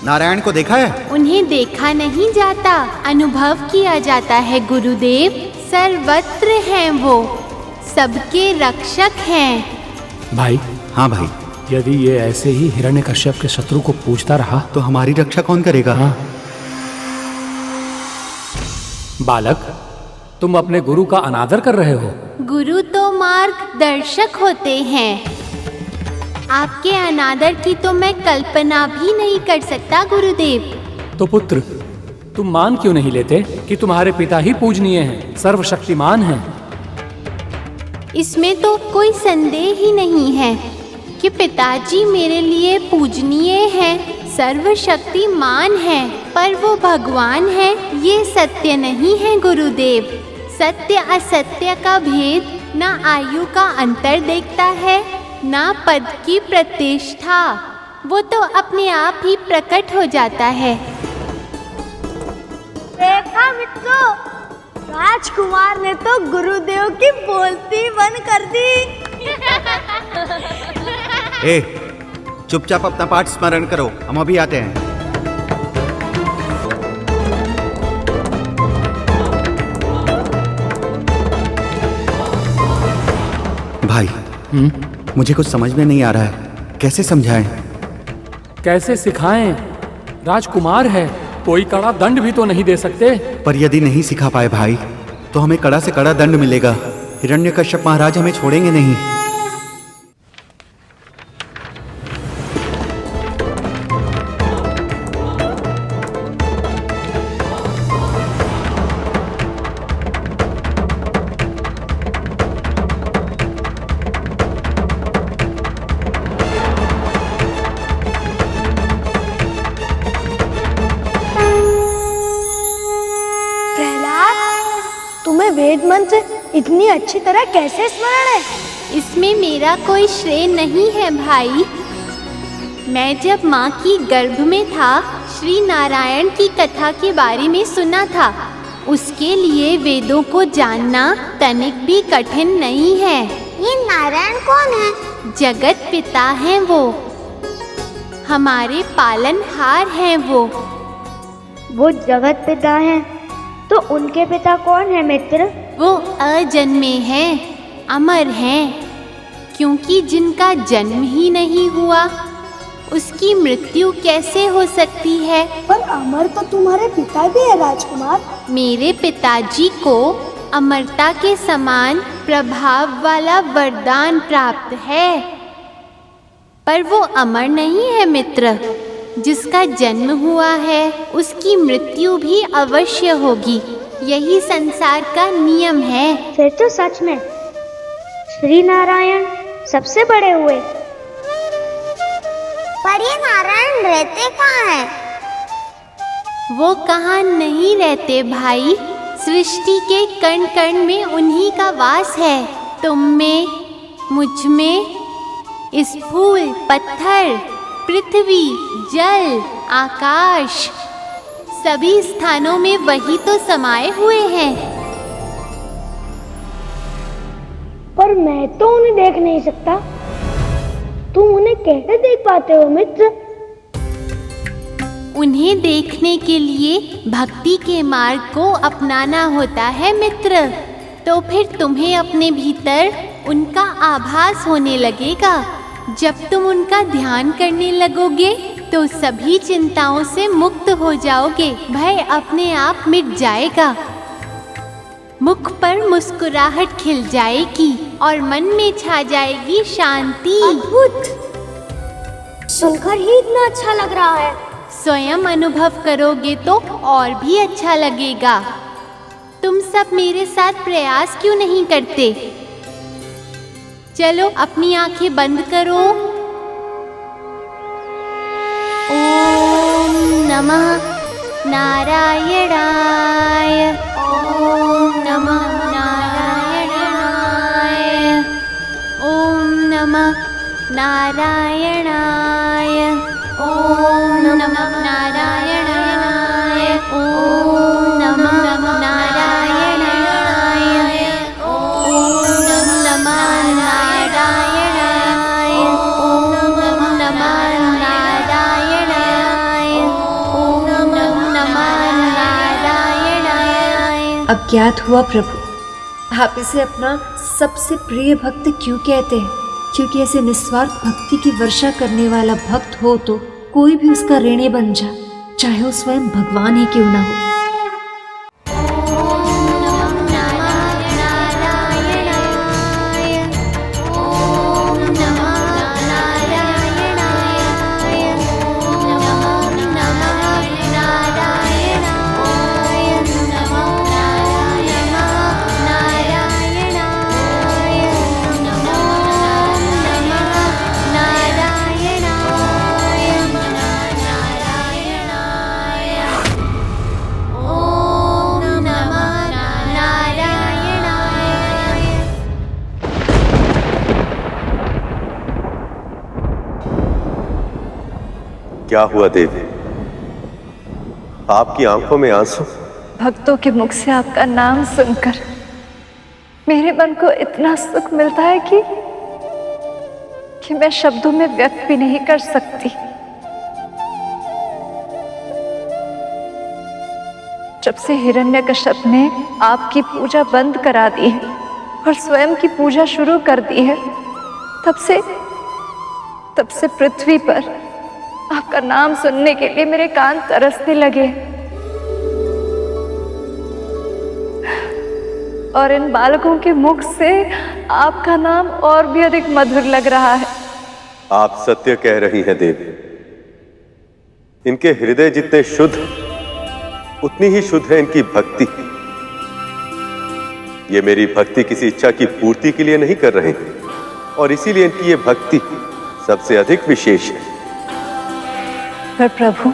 नारायण को देखा है? उन्हें देखा नहीं जाता, अनुभव किया जाता है गुरुदेव। सर्वत्र हैं वो, सबके रक्षक हैं। भाई। हाँ भाई। यदि ये ऐसे ही हिरण्यकश्यप के शत्रु को पूछता रहा तो हमारी रक्षा कौन करेगा? हाँ। बालक, तुम अपने गुरु का अनादर कर रहे हो। गुरु तो मार्गदर्शक होते हैं, आपके अनादर की तो मैं कल्पना भी नहीं कर सकता गुरुदेव। तो पुत्र, तुम मान क्यों नहीं लेते कि तुम्हारे पिता ही पूजनीय हैं, सर्वशक्तिमान हैं? इसमें तो कोई संदेह ही नहीं है कि पिताजी मेरे लिए पूजनीय हैं, सर्वशक्तिमान हैं, पर वो भगवान हैं, ये सत्य नहीं है गुरुदेव। सत्य असत्य का भेद न आयु का अंतर देखता है, ना पद की प्रतिष्ठा, वो तो अपने आप ही प्रकट हो जाता है। देखा मित्रों, राजकुमार ने तो गुरुदेव की बोलती बंद कर दी। चुपचाप अपना पाठ स्मरण करो, हम अभी आते हैं। भाई, मुझे कुछ समझ में नहीं आ रहा है, कैसे समझाएं? कैसे सिखाएं? राजकुमार है, कोई कड़ा दंड भी तो नहीं दे सकते। पर यदि नहीं सिखा पाए भाई, तो हमें कड़ा से कड़ा दंड मिलेगा। हिरण्यकश्यप महाराज हमें छोड़ेंगे नहीं। वेद मंत्र इतनी अच्छी तरह कैसे स्मरण है? इसमें मेरा कोई श्रेय नहीं है भाई। मैं जब माँ की गर्भ में था, श्री नारायण की कथा के बारे में सुना था। उसके लिए वेदों को जानना तनिक भी कठिन नहीं है। ये नारायण कौन है? जगत पिता हैं वो, हमारे पालनहार हैं वो। जगत पिता हैं, तो उनके पिता कौन है मित्र? वो अजन्मे हैं, अमर हैं, क्योंकि जिनका जन्म ही नहीं हुआ उसकी मृत्यु कैसे हो सकती है? पर अमर तो तुम्हारे पिता भी है राजकुमार। मेरे पिताजी को अमरता के समान प्रभाव वाला वरदान प्राप्त है, पर वो अमर नहीं है मित्र। जिसका जन्म हुआ है उसकी मृत्यु भी अवश्य होगी, यही संसार का नियम है। फिर तो सच में श्री नारायण सबसे बड़े हुए। पर ये नारायण रहते कहाँ हैं? वो कहाँ नहीं रहते भाई, सृष्टि के कण कण में उन्हीं का वास है। तुम में, मुझ में, इस फूल, पत्थर, पृथ्वी, जल, आकाश, सभी स्थानों में वही तो समाये हुए हैं। पर मैं तो उन्हें देख नहीं सकता। तुम उन्हें कैसे देख पाते हो मित्र? उन्हें देखने के लिए भक्ति के मार्ग को अपनाना होता है मित्र। तो फिर तुम्हें अपने भीतर उनका आभास होने लगेगा। जब तुम उनका ध्यान करने लगोगे तो सभी चिंताओं से मुक्त हो जाओगे, भय अपने आप मिट जाएगा। मुख पर मुस्कुराहट खिल जाएगी और मन में छा जाएगी शांति। अद्भुत! सुनकर ही इतना अच्छा लग रहा है। स्वयं अनुभव करोगे तो और भी अच्छा लगेगा। तुम सब मेरे साथ प्रयास क्यों नहीं करते? चलो अपनी आंखें बंद करो। ओम नमः नारायणाय। ओम नमः नारायणाय। ओम नमः नारायणाय। ओम नमः नारायणाय। ओम नमः नारायणाय। ओम नमः नारायणाय। ओम नमः नारायणाय। ओम नमः नारायणाय। अब ज्ञात हुआ प्रभु, आप इसे अपना सबसे प्रिय भक्त क्यों कहते हैं? क्योंकि ऐसे निस्वार्थ भक्ति की वर्षा करने वाला भक्त हो तो कोई भी उसका ऋणी बन जाए, चाहे वो स्वयं भगवान ही क्यों ना हो। क्या हुआ देवी? आपकी आंखों में आंसू? भक्तों के मुख से आपका नाम सुनकर मेरे मन को इतना सुख मिलता है कि मैं शब्दों में व्यक्त भी नहीं कर सकती। जब से हिरण्यकश्यप ने आपकी पूजा बंद करा दी है और स्वयं की पूजा शुरू कर दी है, तब से पृथ्वी पर आपका नाम सुनने के लिए मेरे कान तरसने लगे और इन बालकों के मुख से आपका नाम और भी अधिक मधुर लग रहा है। आप सत्य कह रही हैं देवी। इनके हृदय जितने शुद्ध, उतनी ही शुद्ध है इनकी भक्ति। ये मेरी भक्ति किसी इच्छा की पूर्ति के लिए नहीं कर रहे और इसीलिए इनकी ये भक्ति सबसे अधिक विशेष है। पर प्रभु,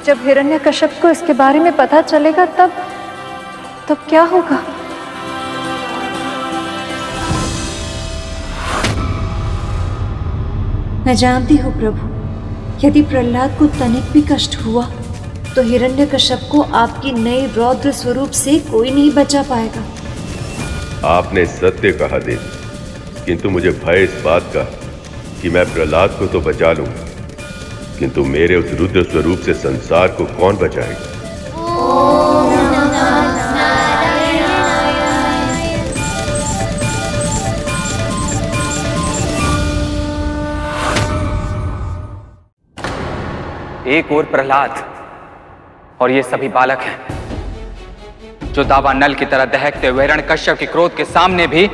जब हिरण्यकश्यप को इसके बारे में पता चलेगा तब क्या होगा? मैं जानती हूँ प्रभु, यदि प्रहलाद को तनिक भी कष्ट हुआ तो हिरण्यकश्यप को आपकी नई रौद्र स्वरूप से कोई नहीं बचा पाएगा। आपने सत्य कहा देवी, किंतु मुझे भय इस बात का कि मैं प्रहलाद को तो बचा लूं, किंतु मेरे उस रुद्र स्वरूप से संसार को कौन बचाएगा? एक ओर प्रहलाद और ये सभी बालक हैं जो दावानल की तरह दहकते हुए हिरण्यकश्यप के क्रोध के सामने भी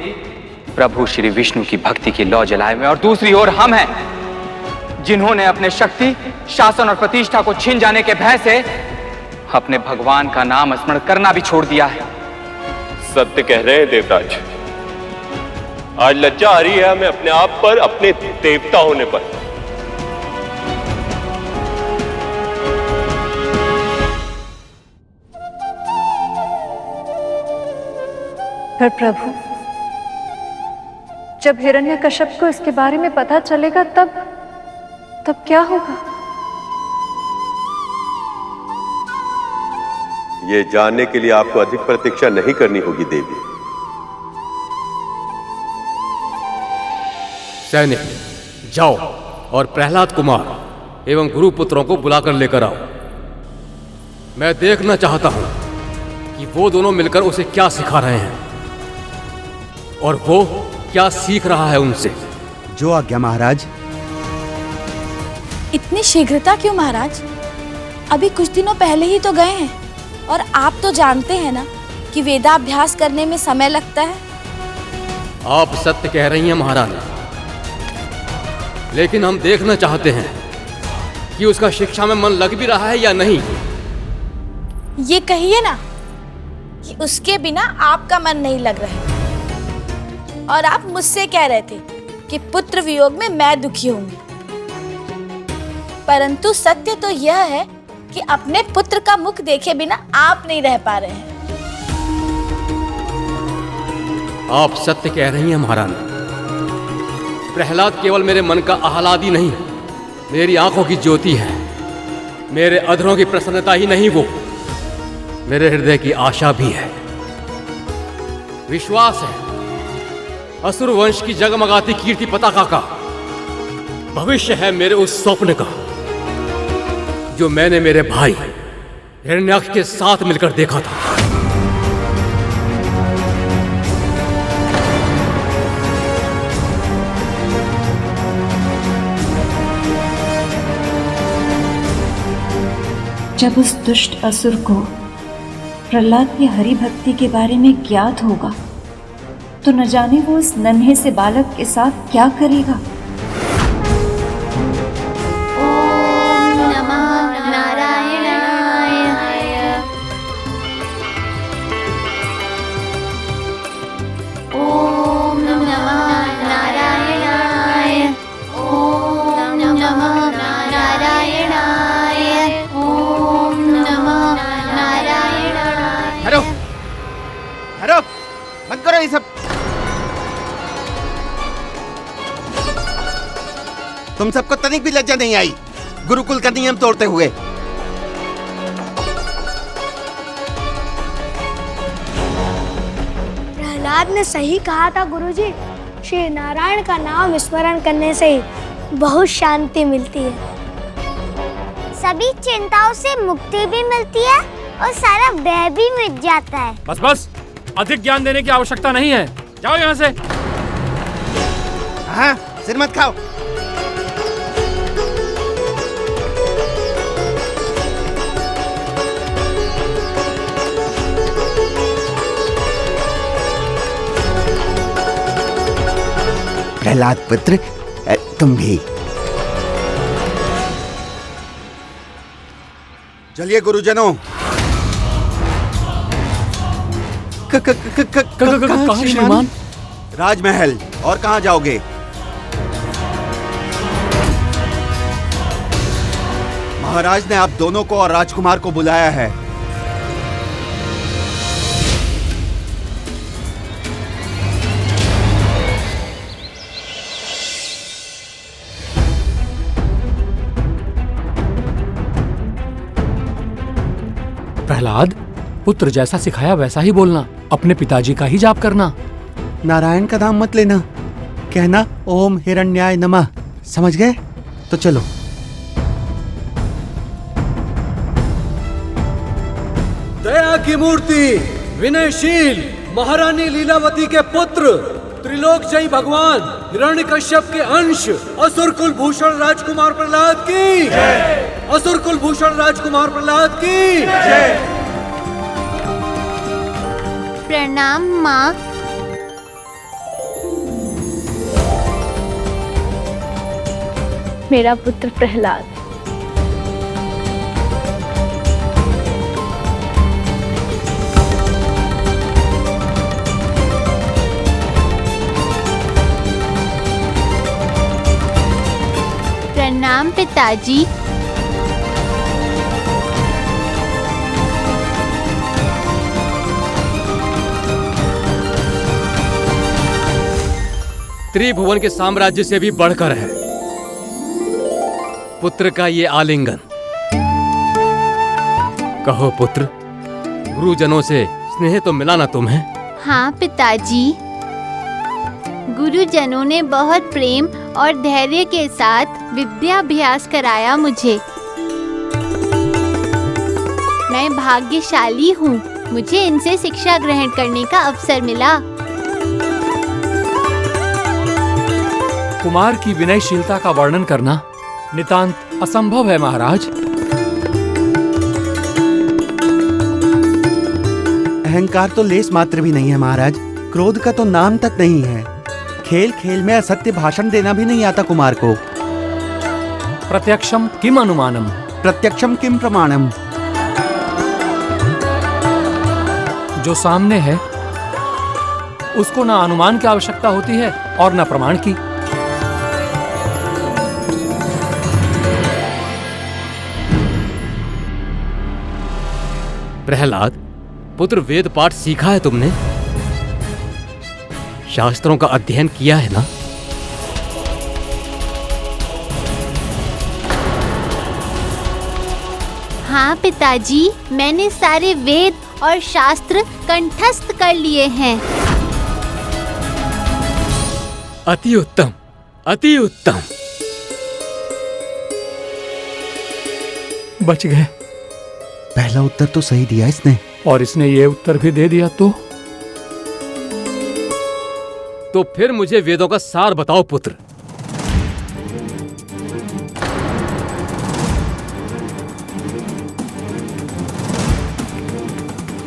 प्रभु श्री विष्णु की भक्ति की लौ जलाए हुए, और दूसरी ओर हम हैं जिन्होंने अपने शक्ति, शासन और प्रतिष्ठा को छीन जाने के भय से अपने भगवान का नाम स्मरण करना भी छोड़ दिया है। सत्य कह रहे हैं देवराज, आज लज्जा आ रही है हमें अपने आप पर, अपने देवता होने पर। पर प्रभु, जब हिरण्यकश्यप को इसके बारे में पता चलेगा तब क्या होगा? ये जानने के लिए आपको अधिक प्रतीक्षा नहीं करनी होगी देवी। सैनिक, जाओ और प्रहलाद कुमार एवं गुरुपुत्रों को बुलाकर लेकर आओ। मैं देखना चाहता हूं कि वो दोनों मिलकर उसे क्या सिखा रहे हैं और वो क्या सीख रहा है उनसे। जो आज्ञा महाराज। इतनी शीघ्रता क्यों महाराज? अभी कुछ दिनों पहले ही तो गए हैं, और आप तो जानते हैं ना कि वेदाभ्यास करने में समय लगता है। आप सत्य कह रही हैं महारानी, लेकिन हम देखना चाहते हैं कि उसका शिक्षा में मन लग भी रहा है या नहीं। ये कहिए ना कि उसके बिना आपका मन नहीं लग रहा है, और आप मुझसे कह रहे थे कि पुत्र वियोग में मैं दुखी होंगी। परंतु सत्य तो यह है कि अपने पुत्र का मुख देखे बिना आप नहीं रह पा रहे हैं। आप सत्य कह रही हैं महारानी। प्रहलाद केवल मेरे मन का आह्लादी नहीं, मेरी आंखों की ज्योति है। मेरे अधरों की प्रसन्नता ही नहीं, वो मेरे हृदय की आशा भी है। विश्वास है असुर वंश की जगमगाती कीर्ति पताका का भविष्य है मेरे उस स्वप्न का जो मैंने मेरे भाई हिरण्याक्ष के साथ मिलकर देखा था। जब उस दुष्ट असुर को प्रहलाद की हरि भक्ति के बारे में ज्ञात होगा तो न जाने वो उस नन्हे से बालक के साथ क्या करेगा। मत करो ये सब। तुम सबको तनिक भी लज्जा नहीं आई गुरुकुल का नियम तोड़ते हुए। प्रहलाद ने सही कहा था गुरुजी, श्री नारायण का नाम स्मरण करने से ही बहुत शांति मिलती है, सभी चिंताओं से मुक्ति भी मिलती है और सारा भय भी मिट जाता है। बस बस, अधिक ज्ञान देने की आवश्यकता नहीं है, जाओ यहाँ से। हाँ, सिर मत खाओ। प्रहलाद पुत्र, तुम भी चलिए गुरुजनों। कहाँ श्रीमान? राजमहल। और कहाँ जाओगे? महाराज ने आप दोनों को और राजकुमार को बुलाया है। प्रहलाद, पुत्र जैसा सिखाया वैसा ही बोलना, अपने पिताजी का ही जाप करना। नारायण का नाम मत लेना, कहना ओम हिरण्याय नमः। समझ गए? तो चलो। दया की मूर्ति, विनयशील महारानी लीलावती के पुत्र, त्रिलोकजयी भगवान हिरण्यकश्यप के अंश असुर कुल भूषण राजकुमार प्रहलाद की जय। असुर कुल भूषण राजकुमार प्रहलाद की जय। प्रणाम माँ। मेरा पुत्र प्रहलाद, प्रणाम पिताजी। त्रिभुवन के साम्राज्य से भी बढ़कर है पुत्र का ये आलिंगन। कहो पुत्र, गुरुजनों से स्नेह तो मिला ना तुम्हें? हाँ पिताजी, गुरुजनों ने बहुत प्रेम और धैर्य के साथ विद्याभ्यास कराया मुझे। मैं भाग्यशाली हूँ, मुझे इनसे शिक्षा ग्रहण करने का अवसर मिला। कुमार की विनयशीलता का वर्णन करना नितांत असंभव है महाराज। अहंकार तो लेस मात्र भी नहीं है महाराज, क्रोध का तो नाम तक नहीं है। खेल खेल में असत्य भाषण देना भी नहीं आता कुमार को। प्रत्यक्षम किम अनुमानम, प्रत्यक्षम किम प्रमाणम। जो सामने है उसको ना अनुमान की आवश्यकता होती है और ना प्रमाण की। प्रहलाद पुत्र, वेद पाठ सीखा है तुमने? शास्त्रों का अध्ययन किया है ना? हाँ पिताजी, मैंने सारे वेद और शास्त्र कंठस्थ कर लिए हैं। अति उत्तम, अति उत्तम। बच गए। पहला उत्तर तो सही दिया इसने, और इसने ये उत्तर भी दे दिया तो फिर मुझे वेदों का सार बताओ पुत्र।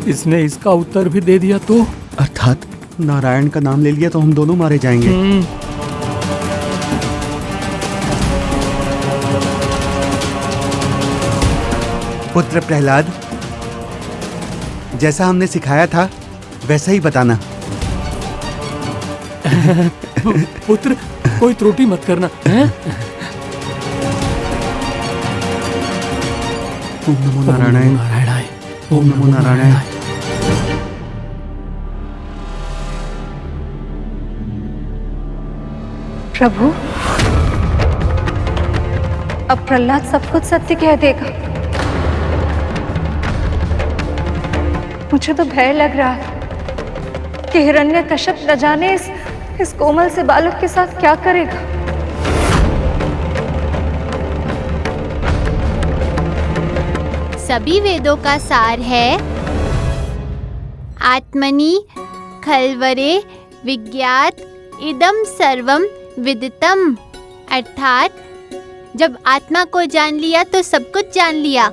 इसने इसका उत्तर भी दे दिया तो? अर्थात नारायण का नाम ले लिया तो हम दोनों मारे जाएंगे। पुत्र प्रहलाद, जैसा हमने सिखाया था वैसा ही बताना। पुत्र, कोई त्रुटि मत करना है? ओम नमो नारायणाय, ओम नमो नारायणाय। प्रभु, अब प्रहलाद सब कुछ सत्य कह देगा। मुझे तो भय लग रहा है कि हिरण्यकश्यप न जाने इस कोमल से बालक के साथ क्या करेगा। सभी वेदों का सार है आत्मनि खल्वरे विज्ञात इदम सर्वम विदितम, अर्थात जब आत्मा को जान लिया तो सब कुछ जान लिया।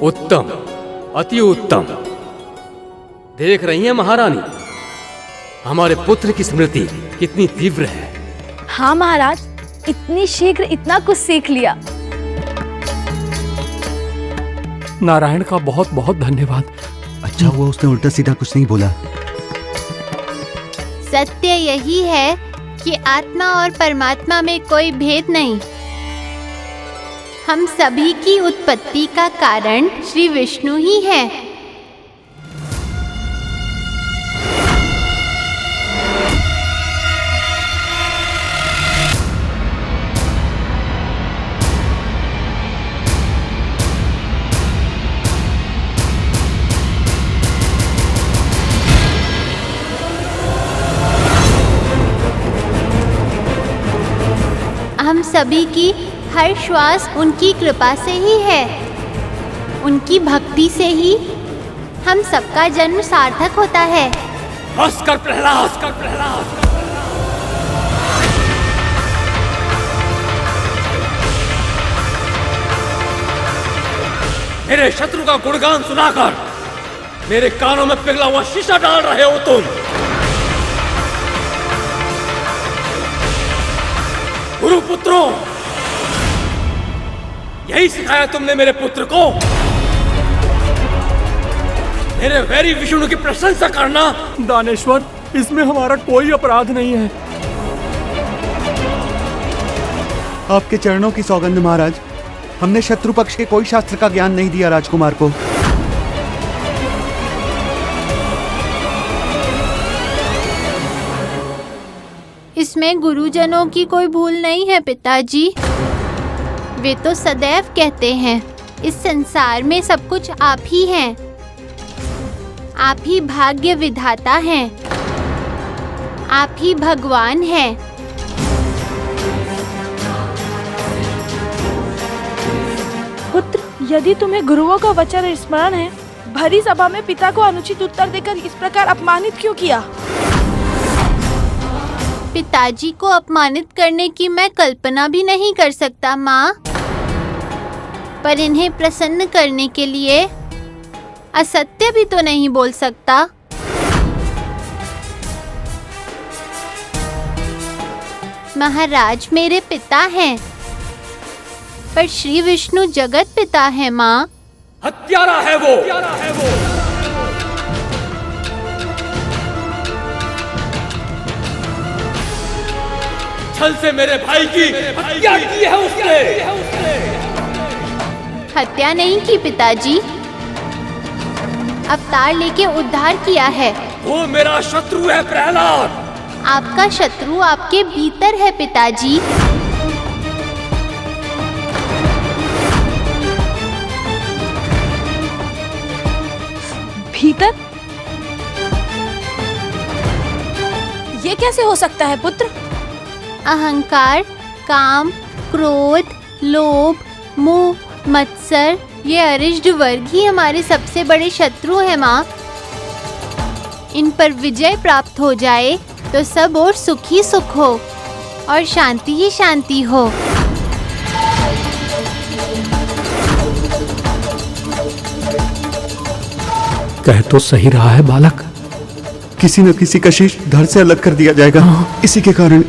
उत्तम, अति उत्तम। देख रही हैं महारानी, हमारे पुत्र की स्मृति कितनी तीव्र है। हाँ महाराज, इतनी शीघ्र इतना कुछ सीख लिया। नारायण का बहुत बहुत धन्यवाद। अच्छा हुआ उसने उल्टा सीधा कुछ नहीं बोला। सत्य यही है कि आत्मा और परमात्मा में कोई भेद नहीं। हम सभी की उत्पत्ति का कारण श्री विष्णु ही है। सभी की हर श्वास उनकी कृपा से ही है। उनकी भक्ति से ही हम सबका जन्म सार्थक होता है। हंसकर प्रहलाद, कर प्रहलाद। मेरे शत्रु का गुणगान सुनाकर मेरे कानों में पिघला हुआ शीशा डाल रहे हो तुम। गुरुपुत्रों, यही सिखाया तुमने मेरे पुत्र को? मेरे वैरी विष्णु की प्रशंसा करना? दानेश्वर, इसमें हमारा कोई अपराध नहीं है। आपके चरणों की सौगंध महाराज, हमने शत्रु पक्ष के कोई शास्त्र का ज्ञान नहीं दिया राजकुमार को। इसमें गुरुजनों की कोई भूल नहीं है पिताजी। वे तो सदैव कहते हैं इस संसार में सब कुछ आप ही हैं। आप ही भाग्य विधाता हैं। आप ही भगवान हैं। पुत्र, यदि तुम्हें गुरुओं का वचन स्मरण है, भरी सभा में पिता को अनुचित उत्तर देकर इस प्रकार अपमानित क्यों किया? पिताजी को अपमानित करने की मैं कल्पना भी नहीं कर सकता माँ, पर इन्हें प्रसन्न करने के लिए असत्य भी तो नहीं बोल सकता। महाराज मेरे पिता हैं, पर श्री विष्णु जगत पिता है माँ। हत्यारा है वो। छल से मेरे भाई की हत्या की है उसने। हत्या नहीं की पिताजी, अवतार लेके उद्धार किया है। वो मेरा शत्रु है प्रहलाद। आपका शत्रु आपके भीतर है पिताजी। भीतर? ये कैसे हो सकता है पुत्र? अहंकार, काम, क्रोध, लोभ, मोह, मत्सर, ये अरिष्ट वर्ग ही हमारे सबसे बड़े शत्रु हैं माँ। इन पर विजय प्राप्त हो जाए तो सब और सुख ही सुख हो और शांति ही शांति हो। कह तो सही रहा है बालक। किसी न किसी का शीश धड़ से अलग कर दिया जाएगा। इसी के कारण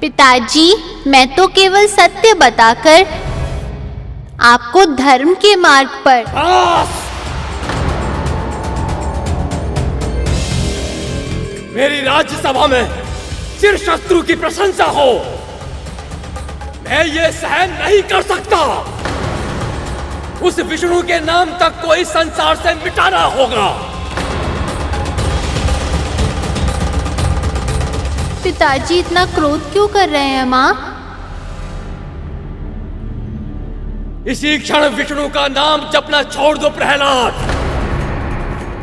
पिताजी, मैं तो केवल सत्य बताकर आपको धर्म के मार्ग पर। मेरी राज्यसभा में चिर शत्रु की प्रशंसा हो, मैं ये सहन नहीं कर सकता। उस विष्णु के नाम तक को इस संसार से मिटाना होगा। पिताजी इतना क्रोध क्यों कर रहे हैं माँ? इसी क्षण विष्णु का नाम जपना छोड़ दो प्रहलाद,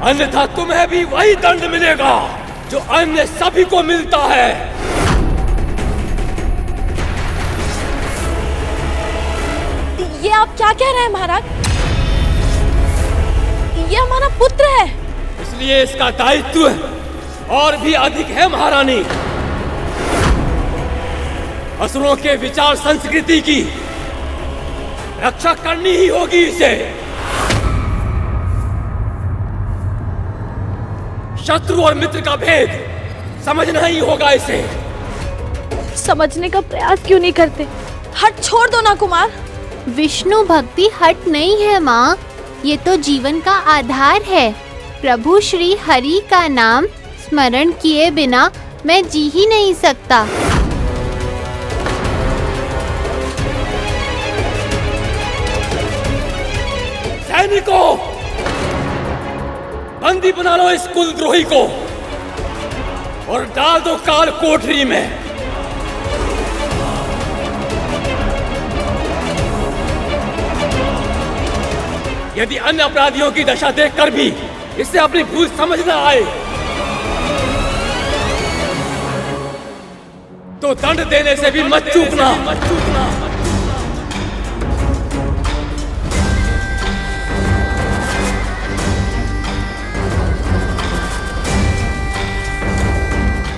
अन्यथा तुम्हें भी वही दंड मिलेगा जो अन्य सभी को मिलता है। ये आप क्या कह रहे हैं महाराज? ये हमारा पुत्र है। इसलिए इसका दायित्व और भी अधिक है महारानी। असुरों के विचार संस्कृति की रक्षा करनी ही होगी इसे। शत्रु और मित्र का भेद समझना ही होगा इसे। समझने का प्रयास क्यों नहीं करते? हट छोड़ दो ना कुमार। विष्णु भक्ति हट नहीं है माँ, ये तो जीवन का आधार है। प्रभु श्री हरि का नाम स्मरण किए बिना मैं जी ही नहीं सकता। सैनिकों, बंदी बना लो इस कुलद्रोही को और डाल दो काल कोठरी में। यदि अन्य अपराधियों की दशा देखकर भी इसे अपनी भूल समझ न आए तो दंड देने से भी मत चूकना।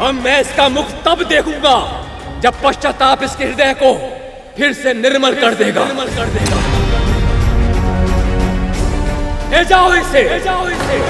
अब मैं इसका मुख तब देखूंगा जब पश्चाताप इसके हृदय को फिर से निर्मल कर देगा। ले जाओ इसे, ले जाओ इसे।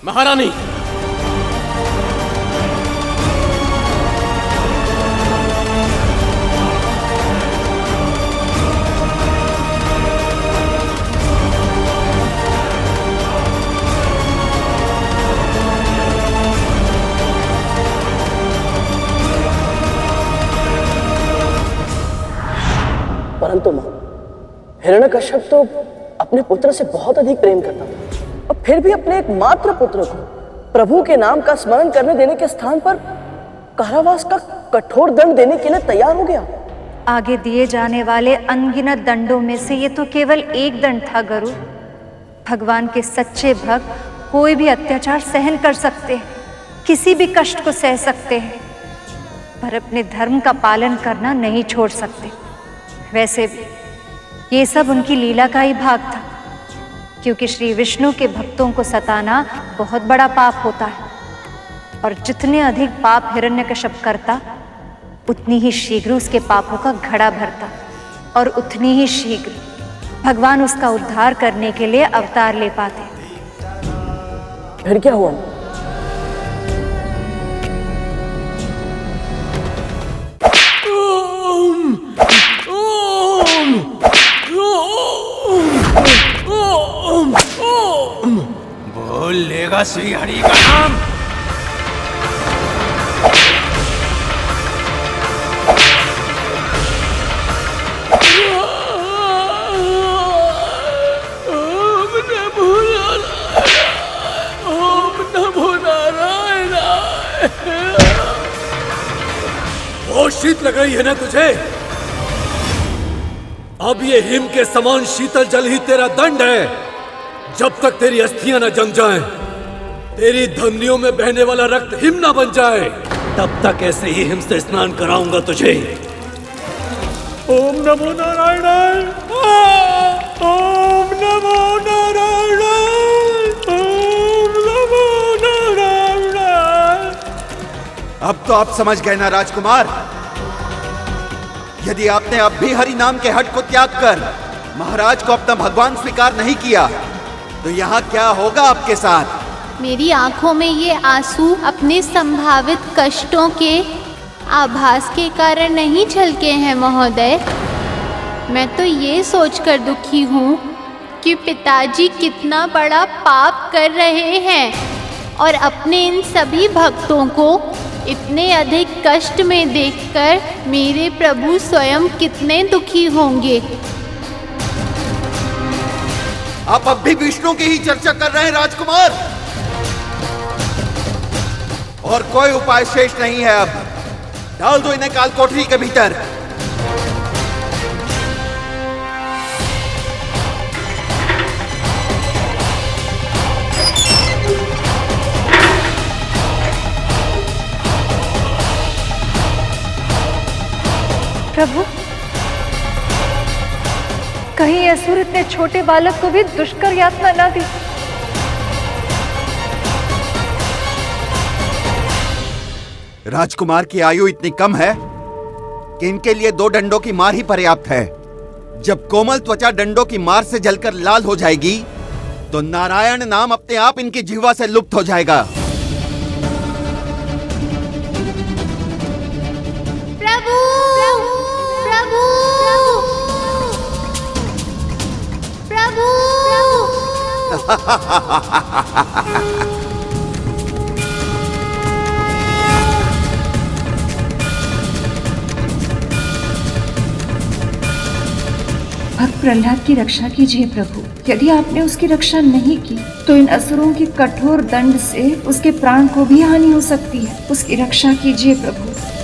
महारानी, परंतु मां, हिरण्यकश्यप तो अपने पुत्र से बहुत अधिक प्रेम करता था और फिर भी अपने एकमात्र पुत्र को प्रभु के नाम का स्मरण करने देने के स्थान पर कारावास का कठोर दंड देने के लिए तैयार हो गया। आगे दिए जाने वाले अनगिनत दंडों में से ये तो केवल एक दंड था गुरु। भगवान के सच्चे भक्त कोई भी अत्याचार सहन कर सकते हैं, किसी भी कष्ट को सह सकते हैं, पर अपने धर्म का पालन करना नहीं छोड़ सकते। वैसे भी ये सब उनकी लीला का ही भाग था, क्योंकि श्री विष्णु के भक्तों को सताना बहुत बड़ा पाप होता है, और जितने अधिक पाप हिरण्यकश्यप करता उतनी ही शीघ्र उसके पापों का घड़ा भरता, और उतनी ही शीघ्र भगवान उसका उद्धार करने के लिए अवतार ले पाते। फिर क्या हुआ? बोल लेगा श्री हरि का नाम। बहुत शीत लग रही है ना तुझे? अब ये हिम के समान शीतल जल ही तेरा दंड है। जब तक तेरी अस्थियां न जम जाएं, तेरी धमनियों में बहने वाला रक्त हिम न बन जाए, तब तक ऐसे ही हिम से स्नान कराऊंगा तुझे। ओम नमो नारायण, ओम नमो नारायण, ओम नमो नारायण। अब तो आप समझ गए ना राजकुमार? यदि आपने अब भी हरि नाम के हट को त्याग कर महाराज को अपना भगवान स्वीकार नहीं किया, तो यहाँ क्या होगा आपके साथ? मेरी आंखों में ये आंसू अपने संभावित कष्टों के आभास के कारण नहीं छलके हैं महोदय। मैं तो ये सोचकर दुखी हूँ कि पिताजी कितना बड़ा पाप कर रहे हैं और अपने इन सभी भक्तों को इतने अधिक कष्ट में देखकर मेरे प्रभु स्वयं कितने दुखी होंगे। आप अब भी विष्णु की ही चर्चा कर रहे हैं राजकुमार, और कोई उपाय शेष नहीं है। अब डाल दो इन्हें काल कोठरी के भीतर। प्रभु, कहीं असुर इतने छोटे बालक को भी दुष्कर यातना ना दी। राजकुमार की आयु इतनी कम है कि इनके लिए 2 डंडों की मार ही पर्याप्त है। जब कोमल त्वचा डंडों की मार से जलकर लाल हो जाएगी, तो नारायण नाम अपने आप इनकी जिह्वा से लुप्त हो जाएगा। प्रभु, प्रभु, प्रभु, प्रभु। भक्त प्रहलाद की रक्षा कीजिए प्रभु। यदि आपने उसकी रक्षा नहीं की तो इन असुरों के कठोर दंड से उसके प्राण को भी हानि हो सकती है। उसकी रक्षा कीजिए प्रभु।